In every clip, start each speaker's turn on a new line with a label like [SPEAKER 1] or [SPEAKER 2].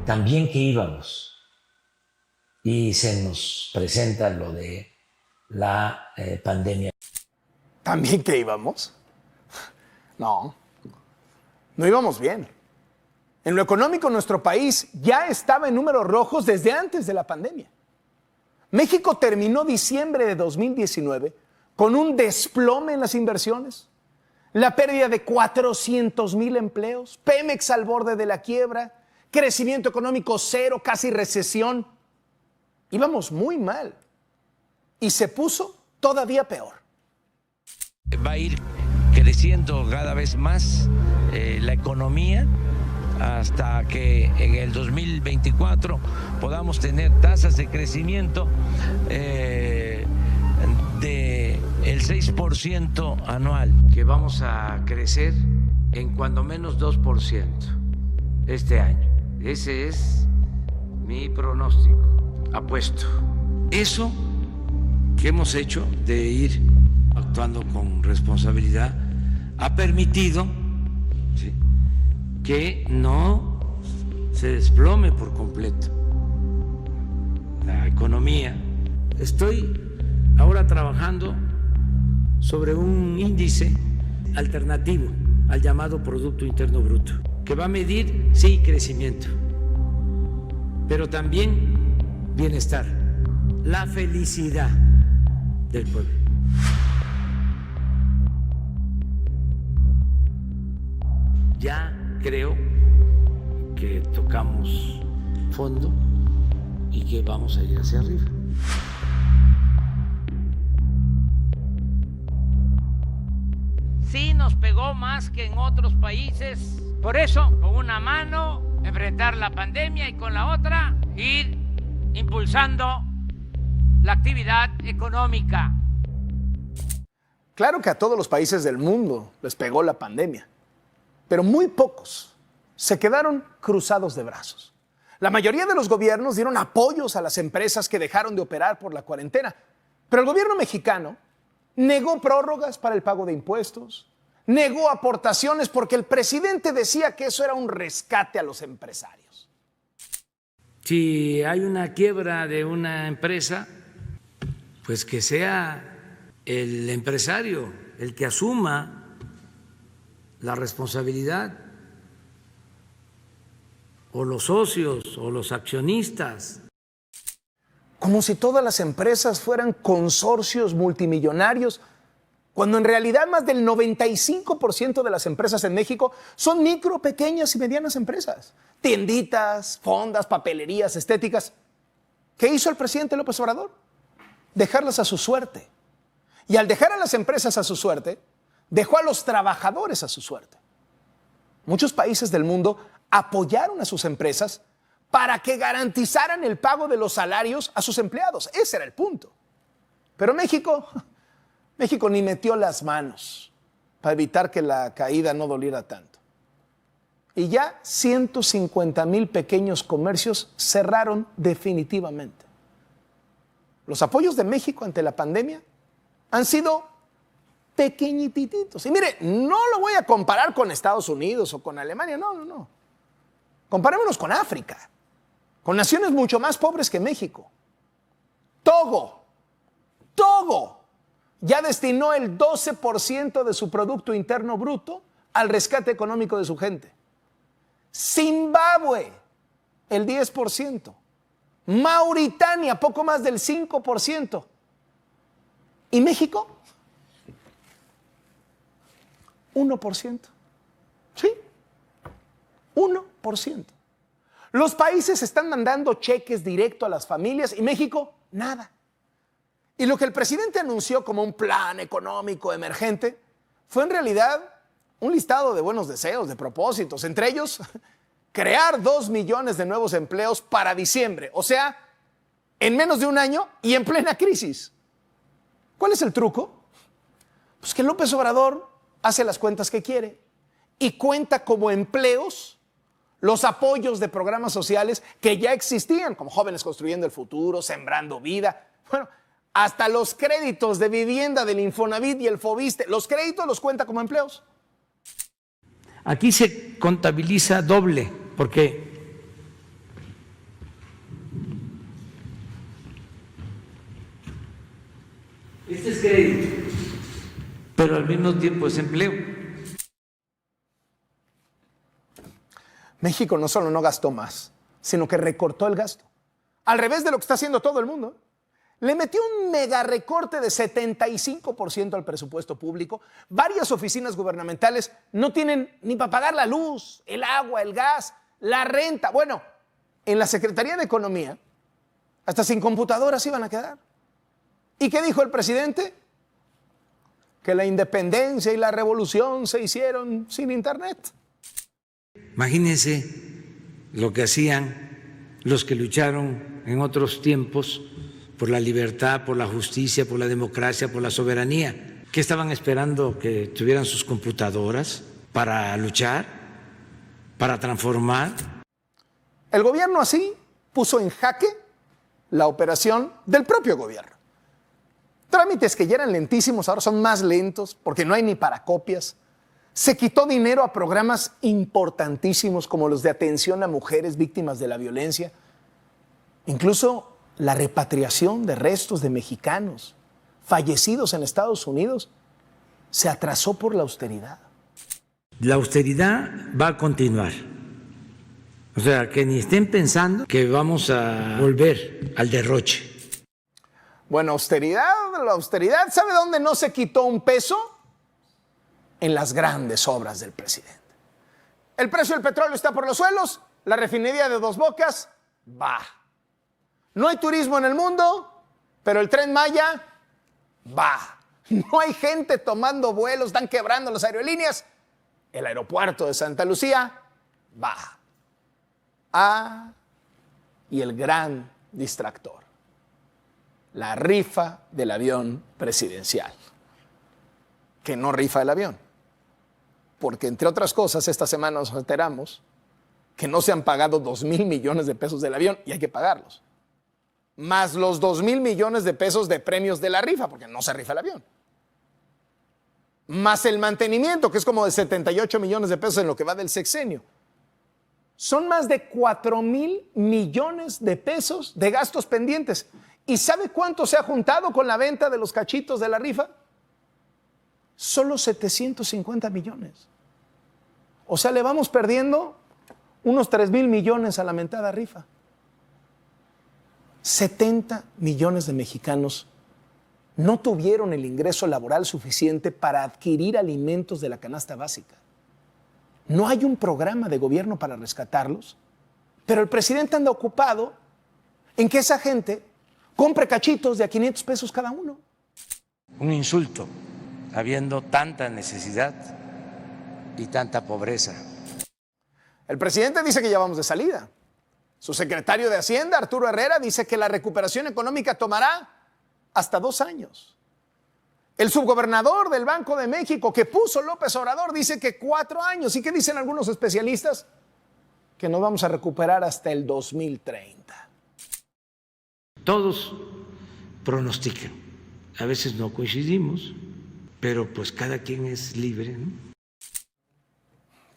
[SPEAKER 1] también que íbamos y se nos presenta lo de la pandemia.
[SPEAKER 2] ¿También que íbamos? No íbamos bien. En lo económico, nuestro país ya estaba en números rojos desde antes de la pandemia. México terminó diciembre de 2019 con un desplome en las inversiones, la pérdida de 400,000 empleos, Pemex al borde de la quiebra, crecimiento económico cero, casi recesión. Íbamos muy mal y se puso todavía peor.
[SPEAKER 3] Va a ir creciendo cada vez más la economía hasta que en el 2024 podamos tener tasas de crecimiento del 6% anual, que vamos a crecer en cuando menos 2% este año. Ese es mi pronóstico, apuesto. Eso que hemos hecho de ir actuando con responsabilidad ha permitido, ¿sí?, que no se desplome por completo la economía. Estoy ahora trabajando sobre un índice alternativo al llamado Producto Interno Bruto, que va a medir, sí, crecimiento, pero también bienestar, la felicidad del pueblo. Ya creo que tocamos fondo y que vamos a ir hacia arriba. Sí nos pegó más que en otros países. Por eso, con una mano, enfrentar la pandemia y con la otra, ir impulsando la actividad económica.
[SPEAKER 2] Claro que a todos los países del mundo les pegó la pandemia, pero muy pocos se quedaron cruzados de brazos. La mayoría de los gobiernos dieron apoyos a las empresas que dejaron de operar por la cuarentena, pero el gobierno mexicano negó prórrogas para el pago de impuestos, negó aportaciones porque el presidente decía que eso era un rescate a los empresarios.
[SPEAKER 3] Si hay una quiebra de una empresa, pues que sea el empresario el que asuma la responsabilidad, o los socios, o los accionistas.
[SPEAKER 2] Como si todas las empresas fueran consorcios multimillonarios, cuando en realidad más del 95% de las empresas en México son micro, pequeñas y medianas empresas. Tienditas, fondas, papelerías, estéticas. ¿Qué hizo el presidente López Obrador? Dejarlas a su suerte. Y al dejar a las empresas a su suerte, dejó a los trabajadores a su suerte. Muchos países del mundo apoyaron a sus empresas para que garantizaran el pago de los salarios a sus empleados. Ese era el punto. Pero México ni metió las manos para evitar que la caída no doliera tanto. Y ya 150,000 pequeños comercios cerraron definitivamente. Los apoyos de México ante la pandemia han sido pequeñititos. Y mire, no lo voy a comparar con Estados Unidos o con Alemania, no. Comparémonos con África, con naciones mucho más pobres que México. Togo ya destinó el 12% de su Producto Interno Bruto al rescate económico de su gente. Zimbabue, el 10%. Mauritania, poco más del 5%. ¿Y México? 1%. ¿Sí? 1%. Los países están mandando cheques directo a las familias y México, nada. Y lo que el presidente anunció como un plan económico emergente fue en realidad un listado de buenos deseos, de propósitos, entre ellos crear 2 millones de nuevos empleos para diciembre, o sea, en menos de un año y en plena crisis. ¿Cuál es el truco? Pues que López Obrador hace las cuentas que quiere y cuenta como empleos los apoyos de programas sociales que ya existían, como Jóvenes Construyendo el Futuro, Sembrando Vida. Bueno, hasta los créditos de vivienda del Infonavit y el Fobiste, los créditos los cuenta como empleos.
[SPEAKER 3] Aquí se contabiliza doble, porque pero al mismo tiempo es empleo.
[SPEAKER 2] México no solo no gastó más, sino que recortó el gasto. Al revés de lo que está haciendo todo el mundo. Le metió un mega recorte de 75% al presupuesto público. Varias oficinas gubernamentales no tienen ni para pagar la luz, el agua, el gas, la renta. Bueno, en la Secretaría de Economía, hasta sin computadoras iban a quedar. ¿Y qué dijo el presidente? Que la independencia y la revolución se hicieron sin internet.
[SPEAKER 1] Imagínense lo que hacían los que lucharon en otros tiempos por la libertad, por la justicia, por la democracia, por la soberanía. ¿Qué estaban esperando? ¿Que tuvieran sus computadoras para luchar, para transformar?
[SPEAKER 2] El gobierno así puso en jaque la operación del propio gobierno. Trámites que ya eran lentísimos ahora son más lentos porque no hay ni para copias. Se quitó dinero a programas importantísimos como los de atención a mujeres víctimas de la violencia. Incluso la repatriación de restos de mexicanos fallecidos en Estados Unidos se atrasó por la austeridad.
[SPEAKER 1] La austeridad va a continuar. O sea, que ni estén pensando que vamos a volver al derroche.
[SPEAKER 2] Bueno, la austeridad, ¿sabe dónde no se quitó un peso? En las grandes obras del presidente. El precio del petróleo está por los suelos, la refinería de Dos Bocas va. No hay turismo en el mundo, pero el Tren Maya va. No hay gente tomando vuelos, están quebrando las aerolíneas. El aeropuerto de Santa Lucía va. Y el gran distractor, la rifa del avión presidencial. Que no rifa el avión. Porque, entre otras cosas, esta semana nos enteramos que no se han pagado 2,000 millones de pesos del avión y hay que pagarlos. Más los 2,000 millones de pesos de premios de la rifa, porque no se rifa el avión. Más el mantenimiento, que es como de 78 millones de pesos en lo que va del sexenio. Son más de 4,000 millones de pesos de gastos pendientes. ¿Y sabe cuánto se ha juntado con la venta de los cachitos de la rifa? Solo 750 millones. O sea, le vamos perdiendo unos 3,000 millones a la mentada rifa. 70 millones de mexicanos no tuvieron el ingreso laboral suficiente para adquirir alimentos de la canasta básica. No hay un programa de gobierno para rescatarlos, pero el presidente anda ocupado en que esa gente compre cachitos de a 500 pesos cada uno.
[SPEAKER 1] Un insulto, habiendo tanta necesidad y tanta pobreza.
[SPEAKER 2] El presidente dice que ya vamos de salida. Su secretario de Hacienda, Arturo Herrera, dice que la recuperación económica tomará hasta 2 años. El subgobernador del Banco de México que puso López Obrador dice que 4 años. ¿Y qué dicen algunos especialistas? Que nos vamos a recuperar hasta el 2030.
[SPEAKER 1] Todos pronostican. A veces no coincidimos, pero pues cada quien es libre, ¿no?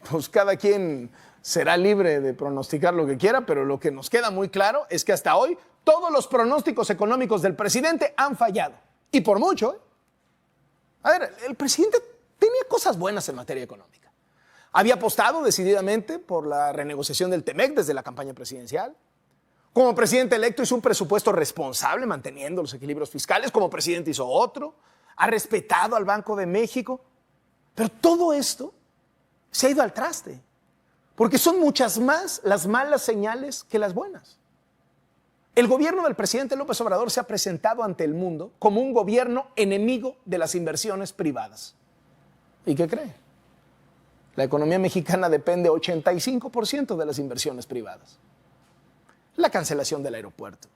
[SPEAKER 2] Pues cada quien será libre de pronosticar lo que quiera, pero lo que nos queda muy claro es que hasta hoy todos los pronósticos económicos del presidente han fallado. Y por mucho, ¿eh? A ver, el presidente tenía cosas buenas en materia económica. Había apostado decididamente por la renegociación del TEMEC desde la campaña presidencial. Como presidente electo hizo un presupuesto responsable manteniendo los equilibrios fiscales. Como presidente hizo otro. Ha respetado al Banco de México. Pero todo esto se ha ido al traste. Porque son muchas más las malas señales que las buenas. El gobierno del presidente López Obrador se ha presentado ante el mundo como un gobierno enemigo de las inversiones privadas. ¿Y qué cree? La economía mexicana depende 85% de las inversiones privadas. La cancelación del aeropuerto,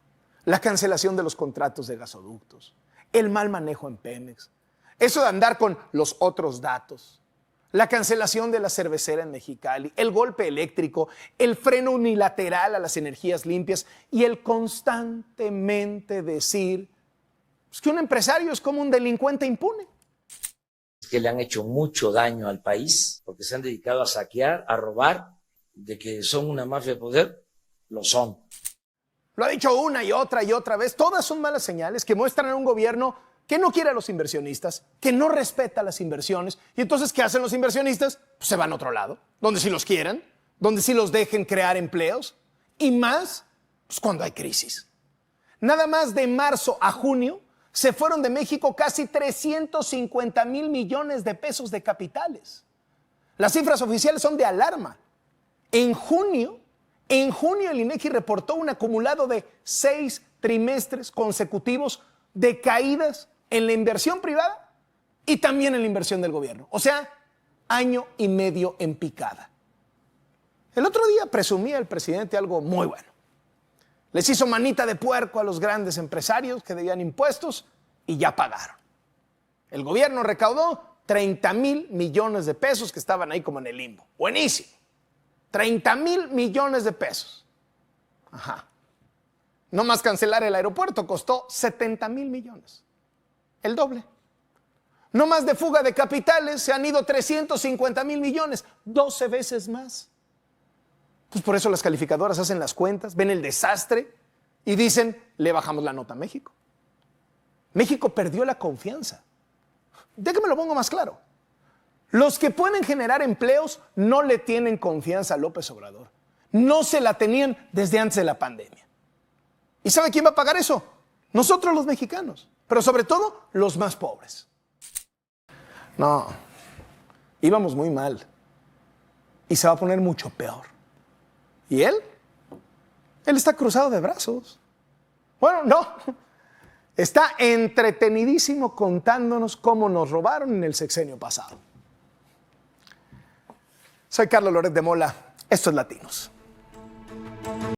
[SPEAKER 2] la cancelación de los contratos de gasoductos, el mal manejo en Pemex, eso de andar con los otros datos, la cancelación de la cervecera en Mexicali, el golpe eléctrico, el freno unilateral a las energías limpias y el constantemente decir que un empresario es como un delincuente impune.
[SPEAKER 4] Que le han hecho mucho daño al país porque se han dedicado a saquear, a robar, de que son una mafia de poder, lo son.
[SPEAKER 2] Lo ha dicho una y otra vez, todas son malas señales que muestran a un gobierno que no quiere a los inversionistas, que no respeta las inversiones. Y entonces, ¿qué hacen los inversionistas? Pues se van a otro lado, donde sí los quieran, donde sí los dejen crear empleos. Y más, pues cuando hay crisis. Nada más de marzo a junio se fueron de México casi 350,000 millones de pesos de capitales. Las cifras oficiales son de alarma. En junio el INEGI reportó un acumulado de 6 trimestres consecutivos de caídas en la inversión privada y también en la inversión del gobierno. O sea, año y medio en picada. El otro día presumía el presidente algo muy bueno. Les hizo manita de puerco a los grandes empresarios que debían impuestos y ya pagaron. El gobierno recaudó 30,000 millones de pesos que estaban ahí como en el limbo. Buenísimo. 30,000 millones de pesos. Ajá. No más cancelar el aeropuerto costó 70,000 millones. El doble. No más de fuga de capitales se han ido 350,000 millones. 12 veces más. Pues por eso las calificadoras hacen las cuentas, ven el desastre y dicen, le bajamos la nota a México. México perdió la confianza. Déjame lo pongo más claro. Los que pueden generar empleos no le tienen confianza a López Obrador. No se la tenían desde antes de la pandemia. ¿Y sabe quién va a pagar eso? Nosotros los mexicanos, pero sobre todo los más pobres. No, íbamos muy mal y se va a poner mucho peor. ¿Y él? Él está cruzado de brazos. Bueno, no. Está entretenidísimo contándonos cómo nos robaron en el sexenio pasado. Soy Carlos Loret de Mola. Esto es Latinos.